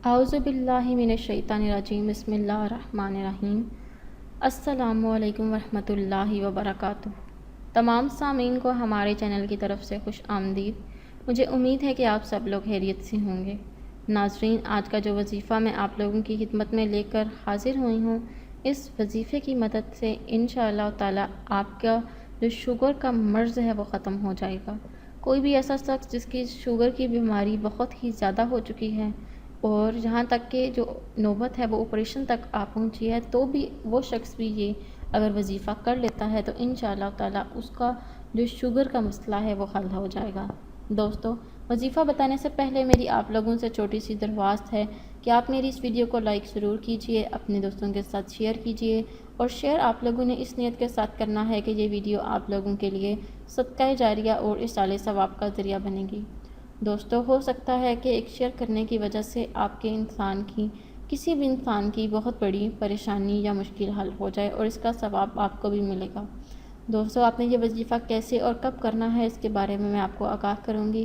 اعوذ باللہ من الشیطان الرجیم بسم اللہ الرحمن الرحیم۔ السلام علیکم ورحمۃ اللہ وبرکاتہ۔ تمام سامعین کو ہمارے چینل کی طرف سے خوش آمدید۔ مجھے امید ہے کہ آپ سب لوگ خیریت سے ہوں گے۔ ناظرین، آج کا جو وظیفہ میں آپ لوگوں کی خدمت میں لے کر حاضر ہوئی ہوں، اس وظیفے کی مدد سے انشاءاللہ تعالی آپ کا جو شوگر کا مرض ہے وہ ختم ہو جائے گا۔ کوئی بھی ایسا شخص جس کی شوگر کی بیماری بہت ہی زیادہ ہو چکی ہے اور جہاں تک کہ جو نوبت ہے وہ آپریشن تک آ پہنچی ہے، تو بھی وہ شخص بھی یہ اگر وظیفہ کر لیتا ہے تو انشاءاللہ تعالی اس کا جو شوگر کا مسئلہ ہے وہ حل ہو جائے گا۔ دوستو، وظیفہ بتانے سے پہلے میری آپ لوگوں سے چھوٹی سی درخواست ہے کہ آپ میری اس ویڈیو کو لائک ضرور کیجئے، اپنے دوستوں کے ساتھ شیئر کیجئے، اور شیئر آپ لوگوں نے اس نیت کے ساتھ کرنا ہے کہ یہ ویڈیو آپ لوگوں کے لیے صدقہ جاریہ اور اصالِ ثواب کا ذریعہ بنے گی۔ دوستو، ہو سکتا ہے کہ ایک شیئر کرنے کی وجہ سے آپ کے کسی بھی انسان کی بہت بڑی پریشانی یا مشکل حل ہو جائے اور اس کا ثواب آپ کو بھی ملے گا۔ دوستو، آپ نے یہ وظیفہ کیسے اور کب کرنا ہے اس کے بارے میں آپ کو آگاہ کروں گی۔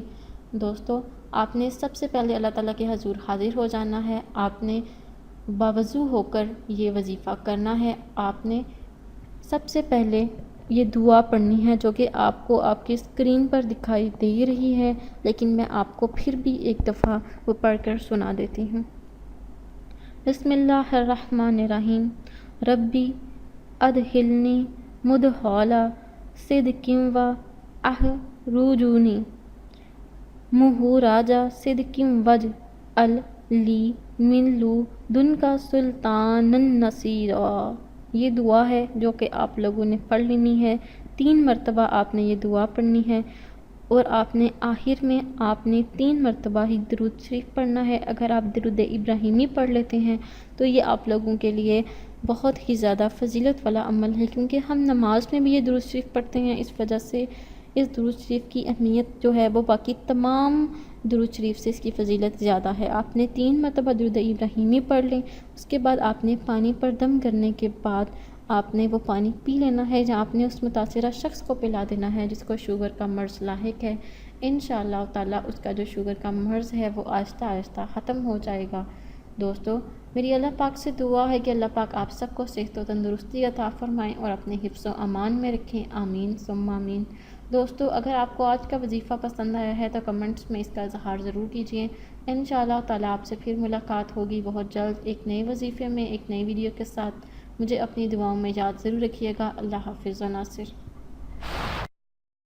دوستو، آپ نے سب سے پہلے اللہ تعالیٰ کے حضور حاضر ہو جانا ہے۔ آپ نے باوضو ہو کر یہ وظیفہ کرنا ہے۔ آپ نے سب سے پہلے یہ دعا پڑھنی ہے جو کہ آپ کو آپ کی اسکرین پر دکھائی دے رہی ہے، لیکن میں آپ کو پھر بھی ایک دفعہ وہ پڑھ کر سنا دیتی ہوں۔ بسم اللہ الرحمن الرحیم۔ ربی ادخلنی مدخل صدق و اخرجنی مخرج صدق واجعل لی من لدنک سلطانا نصیرا۔ یہ دعا ہے جو کہ آپ لوگوں نے پڑھ لینی ہے۔ 3 مرتبہ آپ نے یہ دعا پڑھنی ہے، اور آپ نے آخر میں 3 مرتبہ ہی درود شریف پڑھنا ہے۔ اگر آپ درود ابراہیمی پڑھ لیتے ہیں تو یہ آپ لوگوں کے لیے بہت ہی زیادہ فضیلت والا عمل ہے، کیونکہ ہم نماز میں بھی یہ درود شریف پڑھتے ہیں۔ اس وجہ سے اس درود شریف کی اہمیت جو ہے وہ باقی تمام درود شریف سے اس کی فضیلت زیادہ ہے۔ آپ نے 3 مرتبہ درود ابراہیمی پڑھ لیں، اس کے بعد آپ نے پانی پر دم کرنے کے بعد آپ نے وہ پانی پی لینا ہے، جہاں آپ نے اس متاثرہ شخص کو پلا دینا ہے جس کو شوگر کا مرض لاحق ہے۔ انشاءاللہ تعالی اس کا جو شوگر کا مرض ہے وہ آہستہ آہستہ ختم ہو جائے گا۔ دوستو، میری اللہ پاک سے دعا ہے کہ اللہ پاک آپ سب کو صحت و تندرستی عطا فرمائیں اور اپنے حفظ و امان میں رکھیں، آمین ثم آمین۔ دوستو، اگر آپ کو آج کا وظیفہ پسند آیا ہے تو کمنٹس میں اس کا اظہار ضرور کیجیے۔ انشاءاللہ تعالی آپ سے پھر ملاقات ہوگی بہت جلد ایک نئے وظیفے میں، ایک نئی ویڈیو کے ساتھ۔ مجھے اپنی دعاؤں میں یاد ضرور رکھیے گا۔ اللہ حافظ و ناصر۔